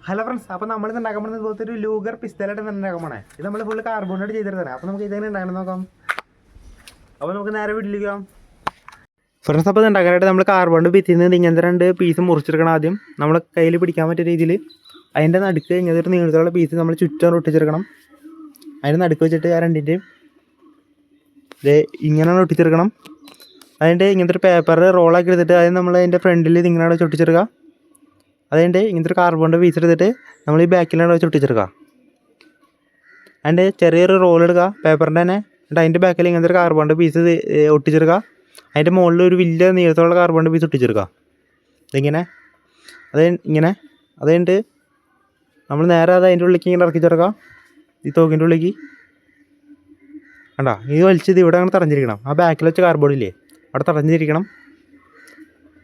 Hello friends, അപ്പോൾ നമ്മൾ ഇത് ഉണ്ടാക്കാൻ പോകുന്നത് ഇതുപോലത്തെ ഒരു ലൂഗർ പിസ്റ്റലായിട്ട് ഉണ്ടാക്കാൻ പോണേ. ഇത് നമ്മൾ ഫുള്ള് കാർബോണേറ്റ് ചെയ്തിരുന്നത്. അപ്പോൾ നമുക്ക് ഇതെങ്ങനെ ഉണ്ടാക്കണം നോക്കാം. അപ്പോൾ നമുക്ക് നേരെ വീട്ടിലേക്കാം ഫ്രണ്ട്സ്. അപ്പോൾ ഇത് ഉണ്ടാക്കാനായിട്ട് നമ്മൾ കാർബോണിൻ്റെ ഭിത്തിയിൽ നിന്ന് ഇങ്ങനത്തെ 2 പീസ് മുറിച്ചെടുക്കണം. ആദ്യം നമ്മൾ കയ്യിൽ പിടിക്കാൻ പറ്റിയ രീതിയിൽ അതിൻ്റെ നടുക്ക് ഇങ്ങനത്തെ ഒരു നീളത്തിലുള്ള പീസ് നമ്മൾ ചുറ്റും ഒട്ടിച്ചെടുക്കണം. അതിൻ്റെ നടുക്ക് വെച്ചിട്ട് ആ രണ്ടിൻ്റെയും ഇത് ഇങ്ങനെ ഒട്ടിച്ചെടുക്കണം. അതിൻ്റെ ഇങ്ങനത്തെ ഒരു പേപ്പർ റോളാക്കി എടുത്തിട്ട് അത് നമ്മൾ അതിൻ്റെ ഫ്രണ്ടിൽ ഇതിങ്ങനെ ഒട്ടിച്ചെടുക്കുക. അതിൻ്റെ ഇങ്ങനത്തെ ഒരു കാർബോണിൻ്റെ പീസ് എടുത്തിട്ട് നമ്മൾ ഈ ബാക്കിലാണ് വെച്ച് ഒട്ടിച്ചെടുക്കുക. അതിൻ്റെ ചെറിയൊരു റോൾ എടുക്കുക പേപ്പറിൻ്റെ തന്നെ. എന്നിട്ട് അതിൻ്റെ ബാക്കിൽ ഇങ്ങനത്തെ ഒരു കാർബോണിൻ്റെ പീസ് ഒട്ടിച്ചെടുക്കുക. അതിൻ്റെ മുകളിൽ ഒരു വലിയ നീളത്തിലുള്ള കാർബോണിൻ്റെ പീസ് ഒട്ടിച്ചെടുക്കുക. ഇതിങ്ങനെ ഇങ്ങനെ അത് കഴിഞ്ഞിട്ട് നമ്മൾ നേരെ അത് അതിൻ്റെ ഉള്ളിലേക്ക് ഇങ്ങനെ ഇറക്കി ചേർക്കുക. ഈ തോക്കിൻ്റെ ഉള്ളിലേക്ക് കണ്ടാ ഇത് വലിച്ചത് ഇവിടെ അങ്ങനെ തടഞ്ഞിരിക്കണം. ആ ബാക്കിൽ വെച്ച കാർബോർഡില്ലേ അവിടെ തടഞ്ഞിരിക്കണം.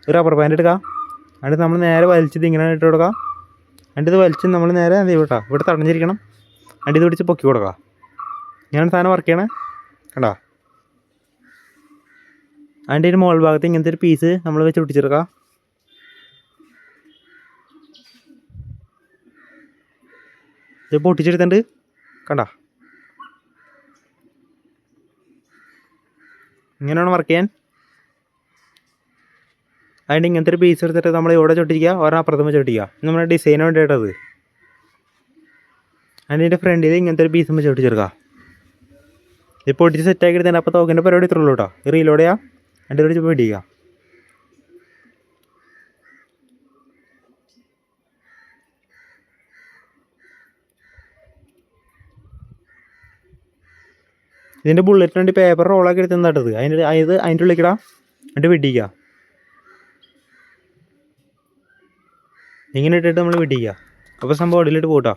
ഒരു റബ്ബർ ബാൻഡ് എടുക്കുക. എന്നിട്ട് നമ്മൾ നേരെ വലിച്ചത് ഇങ്ങനെ ഇട്ട് കൊടുക്കുക. എന്നിട്ട് ഇത് വലിച്ച് നമ്മൾ നേരെ എന്ത് ചെയ്യും ഇവിടെ തടഞ്ഞിരിക്കണം. എന്നിട്ട് ഇത് പിടിച്ച് പൊക്കി കൊടുക്കുക. ഞാൻ സാധനം വർക്ക് ചെയ്യണേ കണ്ടോ. അതിൻ്റെ ഒരു മുകൾ ഭാഗത്ത് ഇങ്ങനത്തെ ഒരു പീസ് നമ്മൾ വെച്ച് ഒട്ടിച്ചെടുക്കുക. ഇത് പൊട്ടിച്ചെടുത്തിട്ടുണ്ട് കണ്ടോ. ഇങ്ങനെയാണ് വർക്ക് ചെയ്യാൻ. അതിൻ്റെ ഇങ്ങനത്തെ ഒരു പീസ് എടുത്തിട്ട് നമ്മൾ ഇവിടെ ചൊട്ടിക്കുക, ഒരെണ്ണം അപ്പുറത്തും വെച്ച് ചൊട്ടിക്കുക. നമ്മുടെ ഡിസൈന് വേണ്ടിയിട്ടത്. അതിൻ്റെ ഫ്രണ്ടിൽ ഇങ്ങനത്തെ ഒരു പീസും വെച്ച് ചൊട്ടിച്ചെടുക്കുക. ഇത് പൊട്ടിച്ച് സെറ്റാക്കി എടുത്തതിൻ്റെ അപ്പോൾ തോക്കിൻ്റെ പരിപാടി ഇത്രയുള്ളൂ കേട്ടോ. ഈ റീലോഡ് ചെയ്യുക, അതിൻ്റെ ഒരു പിടിക്കുക. ഇതിൻ്റെ ബുള്ളറ്റിന് വേണ്ടി പേപ്പർ റോളാക്കി എടുത്ത് നട്ടത് അതിൻ്റെ ഉള്ളിക്കിടാം. എന്നിട്ട് വെട്ടിക്കുക. ഇങ്ങനെ ഇട്ടിട്ട് നമ്മൾ വെട്ടിക്കുക. അപ്പോൾ സംഭവം അടിയിലിട്ട് പോട്ടോ.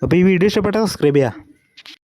അപ്പോൾ ഈ വീഡിയോ ഇഷ്ടപ്പെട്ടാൽ സബ്സ്ക്രൈബ് ചെയ്യുക.